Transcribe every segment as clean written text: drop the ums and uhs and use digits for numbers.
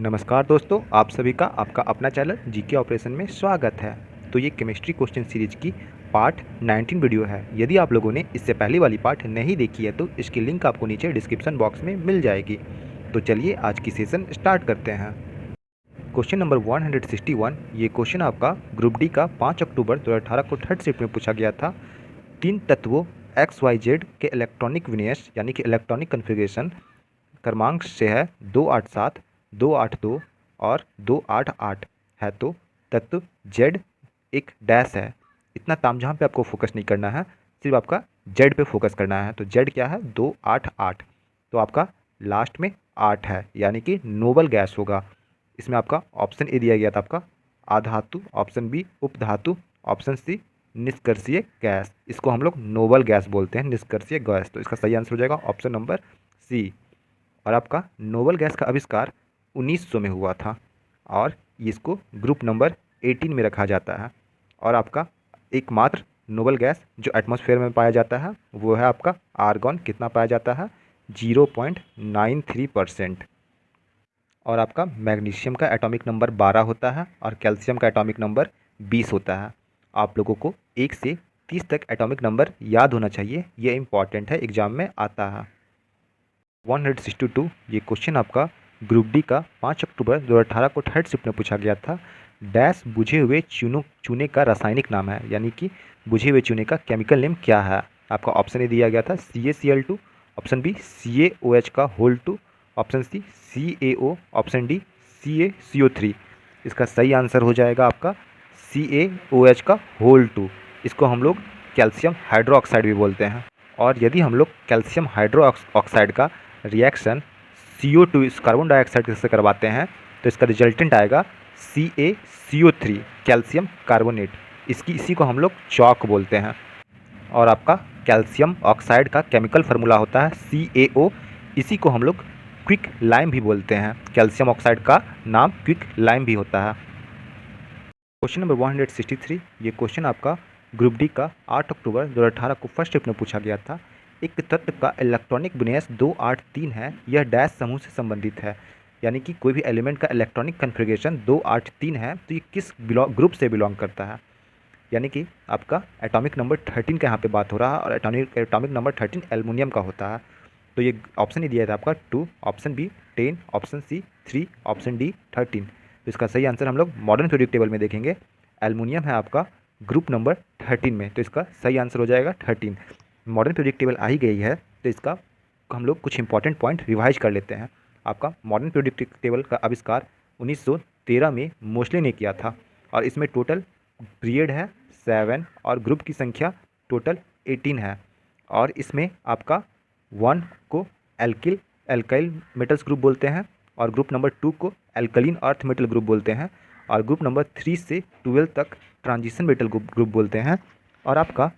नमस्कार दोस्तों, आप सभी का आपका अपना चैनल जीके ऑपरेशन में स्वागत है। तो ये केमिस्ट्री क्वेश्चन सीरीज की पार्ट 19 वीडियो है। यदि आप लोगों ने इससे पहले वाली पार्ट नहीं देखी है तो इसकी लिंक आपको नीचे डिस्क्रिप्शन बॉक्स में मिल जाएगी। तो चलिए आज की सेशन स्टार्ट करते हैं। क्वेश्चन नंबर 161, ये क्वेश्चन आपका ग्रुप डी का 5 अक्टूबर 2018 को थर्ड शिफ्ट में पूछा गया था। 3 तत्वों XYZ के इलेक्ट्रॉनिक विन्यास यानी कि इलेक्ट्रॉनिक कन्फिग्रेशन क्रमांक से है 287, 282 और 288 है। तो तत्व Z एक डैश है। इतना तामझाम पे आपको फोकस नहीं करना है, सिर्फ आपका Z पे फोकस करना है। तो Z क्या है? 288। तो आपका लास्ट में 8 है, यानी कि नोबल गैस होगा। इसमें आपका ऑप्शन ए दिया गया था, आपका अधातु, ऑप्शन बी उपधातु, ऑप्शन सी निष्कर्षीय गैस। इसको हम लोग नोबल गैस बोलते हैं, निष्कर्षीय गैस। तो इसका सही आंसर हो जाएगा ऑप्शन नंबर सी। और आपका नोबल गैस का आविष्कार 1900 में हुआ था और इसको ग्रुप नंबर 18 में रखा जाता है। और आपका एकमात्र नोबल गैस जो एटमॉस्फेयर में पाया जाता है वो है आपका आर्गन। कितना पाया जाता है? 0.93%। और आपका मैग्नीशियम का एटॉमिक नंबर 12 होता है और कैल्शियम का एटॉमिक नंबर 20 होता है। आप लोगों को 1 से 30 तक एटॉमिक नंबर याद होना चाहिए, ये इंपॉर्टेंट है, एग्जाम में आता है। 162, ये क्वेश्चन आपका ग्रुप डी का 5 अक्टूबर 2018 को थर्ड शिफ्ट में पूछा गया था। डैश बुझे हुए चूने का रासायनिक नाम है, यानी कि बुझे हुए चूने का केमिकल नेम क्या है? आपका ऑप्शन ए दिया गया था CaCl2, ऑप्शन बी CaOH का whole 2, option C CaO, option D CaCO3। इसका सही आंसर हो जाएगा आपका CaOH का होल 2। इसको हम लोग कैल्शियम हाइड्रोक्साइड भी बोलते हैं। और यदि हम लोग कैल्शियम हाइड्रोक्साइड का रिएक्शन CO2 इस कार्बन डाइऑक्साइड से करवाते हैं तो इसका रिजल्टेंट आएगा CaCO3, कैल्शियम कार्बोनेट। इसी को हम लोग चॉक बोलते हैं। और आपका कैल्शियम ऑक्साइड का केमिकल फार्मूला होता है CaO। इसी को हम लोग क्विक लाइम भी बोलते हैं। कैल्शियम ऑक्साइड का नाम क्विक लाइम भी होता है। क्वेश्चन नंबर 163, ये क्वेश्चन आपका ग्रुप डी का 8 अक्टूबर 2018 को फर्स्ट शिफ्ट में पूछा गया था। एक तत्व का इलेक्ट्रॉनिक विन्यास 283 है, यह डैश समूह से संबंधित है। यानी कि कोई भी एलिमेंट का इलेक्ट्रॉनिक कन्फिग्रेशन 283 है तो ये किस ग्रुप से बिलोंग करता है? यानी कि आपका एटॉमिक नंबर 13 का यहाँ पे बात हो रहा है और एटॉमिक नंबर 13 एल्युमिनियम का होता है। तो ये ऑप्शन ही दिया था आपका 2, option B 10, option C 3, option D 13। तो इसका सही आंसर हम लोग मॉडर्न पीरियोडिक टेबल में देखेंगे। एल्युमिनियम है आपका ग्रुप नंबर 13 में, तो इसका सही आंसर हो जाएगा 13। मॉडर्न पीरियोडिक टेबल आ ही गई है तो इसका हम लोग कुछ इंपॉर्टेंट पॉइंट रिवाइज कर लेते हैं। आपका मॉडर्न पीरियोडिक टेबल का आविष्कार 1913 में मोस्टली ने किया था और इसमें टोटल पीरियड है 7 और ग्रुप की संख्या टोटल 18 है। और इसमें आपका 1 को एल्काइल मेटल्स ग्रुप बोलते हैं और ग्रुप नंबर 2 को एल्कलीन अर्थ मेटल ग्रुप बोलते हैं और ग्रुप नंबर 3 से 12 तक ट्रांजिशन मेटल ग्रुप बोलते हैं। और आपका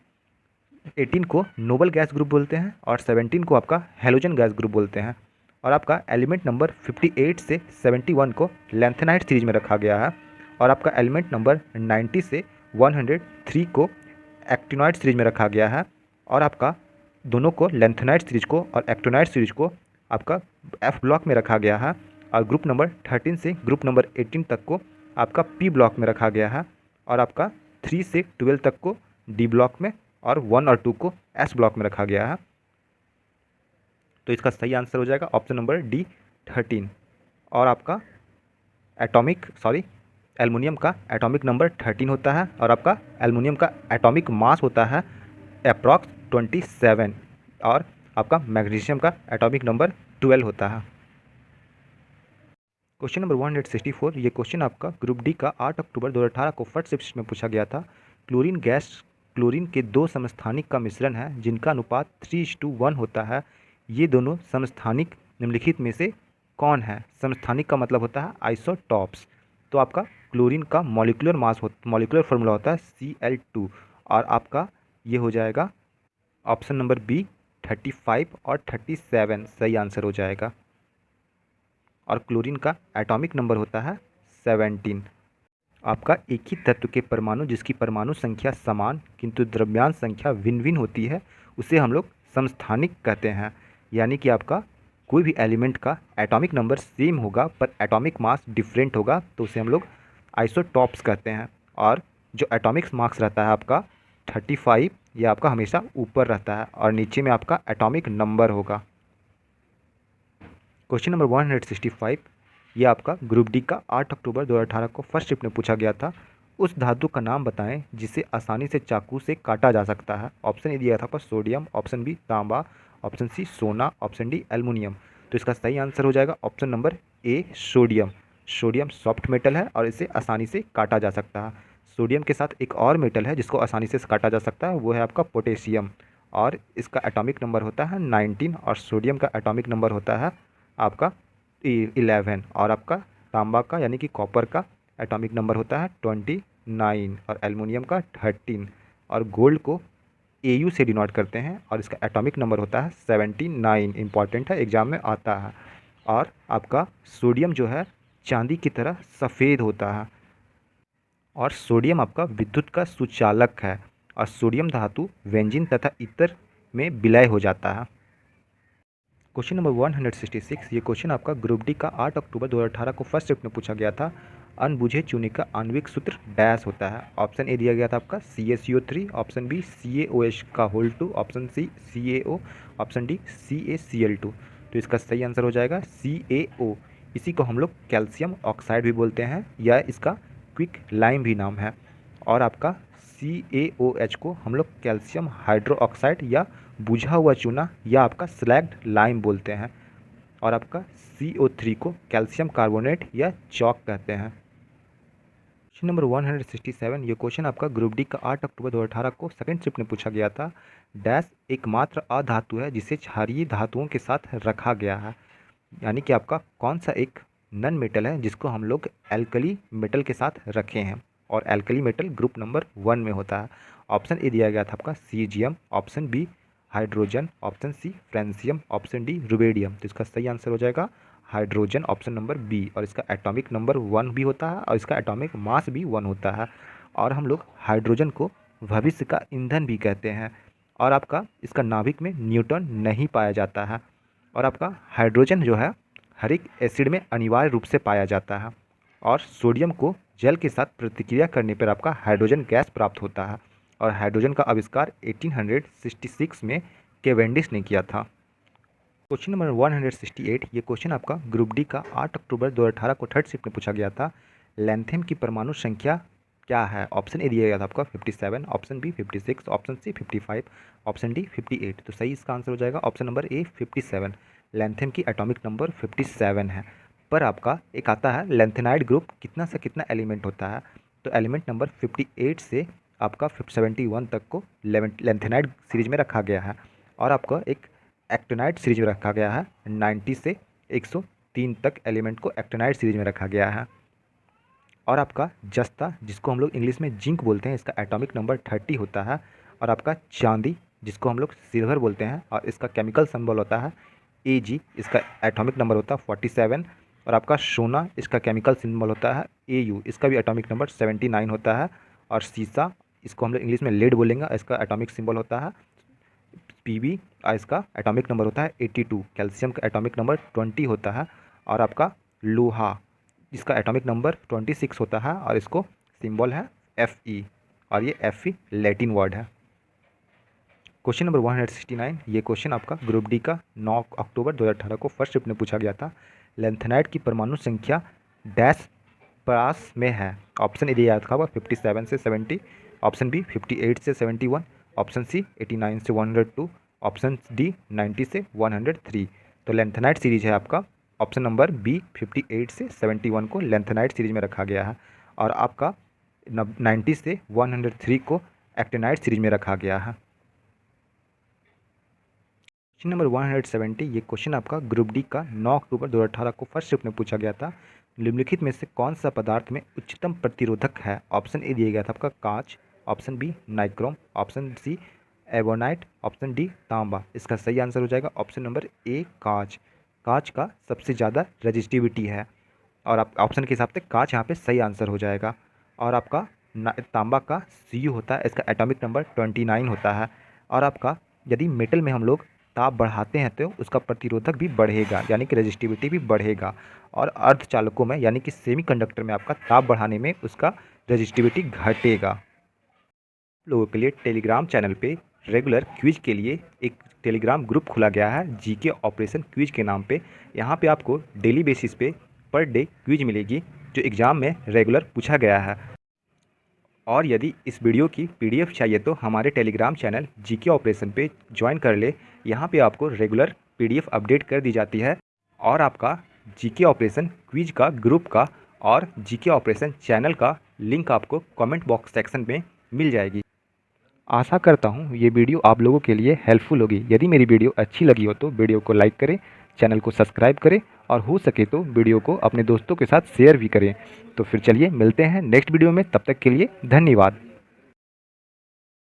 18 को नोबल गैस ग्रुप बोलते हैं और 17 को आपका हेलोजन गैस ग्रुप बोलते हैं। और आपका एलिमेंट नंबर 58 से 71 को लैंथेनाइट सीरीज में रखा गया है और आपका एलिमेंट नंबर 90 से 103 को एक्टिनॉइड सीरीज में रखा गया है। और आपका दोनों को लैंथेनाइट सीरीज को और एक्टिनॉइड सीरीज को आपका F ब्लॉक में रखा गया है और ग्रुप नंबर 13 से ग्रुप नंबर 18 तक को आपका P ब्लॉक में रखा गया है और आपका 3 से 12 तक को D ब्लॉक में और 1 और 2 को S ब्लॉक में रखा गया है। तो इसका सही आंसर हो जाएगा ऑप्शन नंबर डी 13। और आपका एल्युमिनियम का एटॉमिक नंबर 13 होता है और आपका एल्युमिनियम का एटॉमिक मास होता है अप्रॉक्स 27 और आपका मैग्नीशियम का एटॉमिक नंबर 12 होता है। क्वेश्चन नंबर 164, ये क्वेश्चन आपका ग्रुप डी का 8 अक्टूबर 2018 को फर्स्ट शिफ्ट में पूछा गया था। क्लोरीन के 2 समस्थानिक का मिश्रण है जिनका अनुपात 3:1 होता है। ये दोनों समस्थानिक निम्नलिखित में से कौन है? समस्थानिक का मतलब होता है आइसोटॉप्स। तो आपका क्लोरीन का मॉलिक्यूलर फार्मूला होता है Cl2 और आपका ये हो जाएगा ऑप्शन नंबर बी 35 और 37 सही आंसर हो जाएगा। और क्लोरीन का एटॉमिक नंबर होता है 17। आपका एक ही तत्व के परमाणु जिसकी परमाणु संख्या समान किंतु द्रव्यांश संख्या भिन्न भिन्न होती है उसे हम लोग समस्थानिक कहते हैं। यानी कि आपका कोई भी एलिमेंट का एटॉमिक नंबर सेम होगा पर एटॉमिक मास डिफरेंट होगा तो उसे हम लोग आइसोटॉप्स कहते हैं। और जो एटॉमिक मास रहता है आपका 35, ये आपका हमेशा ऊपर रहता है और नीचे में आपका एटॉमिक नंबर होगा। क्वेश्चन नंबर 165, ये आपका ग्रुप डी का 8 अक्टूबर 2018 को फर्स्ट शिफ्ट में पूछा गया था। उस धातु का नाम बताएं जिसे आसानी से चाकू से काटा जा सकता है। ऑप्शन ए दिया था आपका सोडियम, ऑप्शन बी तांबा, ऑप्शन सी सोना, ऑप्शन डी एल्युमिनियम। तो इसका सही आंसर हो जाएगा option number A sodium. Sodium soft metal है और इसे आसानी से काटा जा सकता है। सोडियम के साथ एक और मेटल है जिसको आसानी से काटा जा सकता है, वो है आपका पोटेशियम, और इसका एटॉमिक नंबर होता है 19 और सोडियम का एटॉमिक नंबर होता है आपका 11। और आपका तांबा का यानी कि कॉपर का एटॉमिक नंबर होता है 29 और एल्युमिनियम का 13। और गोल्ड को AU से डिनोट करते हैं और इसका एटॉमिक नंबर होता है 79। इंपॉर्टेंट है, एग्जाम में आता है। और आपका सोडियम जो है चांदी की तरह सफ़ेद होता है और सोडियम आपका विद्युत का सुचालक है और सोडियम धातु व्यंजन तथा इतर में विलय हो जाता है। क्वेश्चन नंबर 166, ये क्वेश्चन आपका ग्रुप डी का 8 अक्टूबर 2018 को फर्स्ट शिफ्ट में पूछा गया था। अनबुझे चूने का आणविक सूत्र डैश होता है। ऑप्शन ए दिया गया था आपका CaCO3, ऑप्शन बी CaOH का whole 2, option C CaO, option D CaCl2। तो इसका सही आंसर हो जाएगा CaO। इसी को हम लोग कैल्शियम ऑक्साइड भी बोलते हैं या इसका क्विक लाइम भी नाम है। और आपका CaOH को हम लोग कैल्शियम हाइड्रो ऑक्साइड या बुझा हुआ चूना या आपका स्लैग्ड लाइम बोलते हैं। और आपका CO3 को कैल्शियम कार्बोनेट या चॉक कहते हैं। क्वेश्चन नंबर 167, ये क्वेश्चन आपका ग्रुप डी का 8 अक्टूबर 2018 को सेकंड शिफ्ट में पूछा गया था। डैश एकमात्र अधातु है जिसे क्षारीय धातुओं के साथ रखा गया है। यानी कि आपका कौन सा एक नन मेटल है जिसको हम लोग एल्कली मेटल के साथ रखे हैं और एल्कली मेटल ग्रुप नंबर 1 में होता है। ऑप्शन ए दिया गया था आपका caesium, option B hydrogen, option C francium, option D rubidium. तो इसका सही आंसर हो जाएगा हाइड्रोजन, ऑप्शन नंबर बी। और इसका एटॉमिक नंबर 1 भी होता है और इसका एटॉमिक मास भी 1 होता है। और हम लोग हाइड्रोजन को भविष्य का ईंधन भी कहते हैं। और आपका इसका नाभिक में न्यूट्रॉन नहीं पाया जाता है। और आपका हाइड्रोजन जो है हर एक एसिड में अनिवार्य रूप से पाया जाता है। और सोडियम को जल के साथ प्रतिक्रिया करने पर आपका हाइड्रोजन गैस प्राप्त होता है। और हाइड्रोजन का आविष्कार 1866 में केवेंडिश ने किया था। क्वेश्चन नंबर 168, ये क्वेश्चन आपका ग्रुप डी का 8 अक्टूबर 2018 को थर्ड शिफ्ट में पूछा गया था। लैंथेम की परमाणु संख्या क्या है? ऑप्शन ए दिया गया था आपका 57, option B 56, option C 55, option D 58। तो सही इसका आंसर हो जाएगा ऑप्शन नंबर ए 57। लैंथेम की एटॉमिक नंबर 57 है। पर आपका एक आता है लैंथेनाइड ग्रुप कितना से कितना एलिमेंट होता है। तो एलिमेंट नंबर 58 से आपका 71 तक को लैंथेनाइड सीरीज में रखा गया है। और आपका एक एक्टिनाइड सीरीज में रखा गया है। 90 से 103 तक एलिमेंट को एक्टिनाइड सीरीज में रखा गया है। और आपका जस्ता जिसको हम लोग इंग्लिश में जिंक बोलते हैं, इसका एटॉमिक नंबर 30 होता है। और आपका चांदी जिसको हम लोग सिल्वर बोलते हैं और इसका केमिकल सिंबल होता है Ag, इसका एटॉमिक नंबर होता है 47। और आपका सोना इसका केमिकल सिंबल होता है Au, इसका भी एटॉमिक नंबर 79 होता है। और सीसा इसको हम लोग इंग्लिश में लेड बोलेंगे, इसका एटॉमिक सिंबल होता है Pb, इसका एटॉमिक नंबर होता है 82। कैल्शियम का एटॉमिक नंबर 20 होता है। और आपका लोहा जिसका एटॉमिक नंबर 26 होता है और इसको सिंबल है Fe और ये Fe लैटिन वर्ड है। क्वेश्चन नंबर 169, ये क्वेश्चन आपका ग्रुप डी का 9 अक्टूबर 2018 को फर्स्ट शिफ्ट में पूछा गया था। लैंथेनाइड की परमाणु संख्या डैश परास में है। ऑप्शन ए दिया था 57 से 70, ऑप्शन बी 58 से 71, ऑप्शन सी 89 से 102, ऑप्शन डी 90 से 103। तो लैंथेनाइड सीरीज है आपका ऑप्शन नंबर बी 58 से 71 को लैंथेनाइड सीरीज में रखा गया है। और आपका 90 से 103 को एक्टिनाइड सीरीज में रखा गया है। क्वेश्चन नंबर 170, ये क्वेश्चन आपका ग्रुप डी का 9 अक्टूबर 2018 को फर्स्ट शिफ्ट में पूछा गया था। निम्नलिखित में से कौन सा पदार्थ में उच्चतम प्रतिरोधक है? ऑप्शन ए दिया गया था आपका कांच, option B nichrome, option C ebonite, option D तांबा। इसका सही आंसर हो जाएगा ऑप्शन नंबर ए कांच। कांच का सबसे ज़्यादा रजिस्टिविटी है और आप ऑप्शन के हिसाब से कांच यहाँ पे सही आंसर हो जाएगा। और आपका तांबा का Cu होता है, इसका एटॉमिक नंबर 29 होता है। और आपका यदि मेटल में हम लोग ताप बढ़ाते हैं तो उसका प्रतिरोधक भी बढ़ेगा, यानी कि रेजिस्टिविटी भी बढ़ेगा। और अर्धचालकों में यानी कि सेमीकंडक्टर में आपका ताप बढ़ाने में उसका रेजिस्टिविटी घटेगा। आप लोगों के लिए टेलीग्राम चैनल पे रेगुलर क्विज के लिए एक टेलीग्राम ग्रुप खुला गया है, जीके ऑपरेशन क्विज के नाम पे। यहाँ पे आपको डेली बेसिस पे पर डे क्विज मिलेगी जो एग्ज़ाम में रेगुलर पूछा गया है। और यदि इस वीडियो की पीडीएफ चाहिए तो हमारे टेलीग्राम चैनल जीके ऑपरेशन पे ज्वाइन कर ले। यहाँ पे आपको रेगुलर पीडीएफ अपडेट कर दी जाती है और आपका जीके ऑपरेशन क्विज का ग्रुप का और जीके ऑपरेशन चैनल का लिंक आपको कमेंट बॉक्स सेक्शन में मिल जाएगी। आशा करता हूँ ये वीडियो आप लोगों के लिए हेल्पफुल होगी। यदि मेरी वीडियो अच्छी लगी हो तो वीडियो को लाइक करें, चैनल को सब्सक्राइब करें और हो सके तो वीडियो को अपने दोस्तों के साथ शेयर भी करें। तो फिर चलिए मिलते हैं नेक्स्ट वीडियो में, तब तक के लिए धन्यवाद।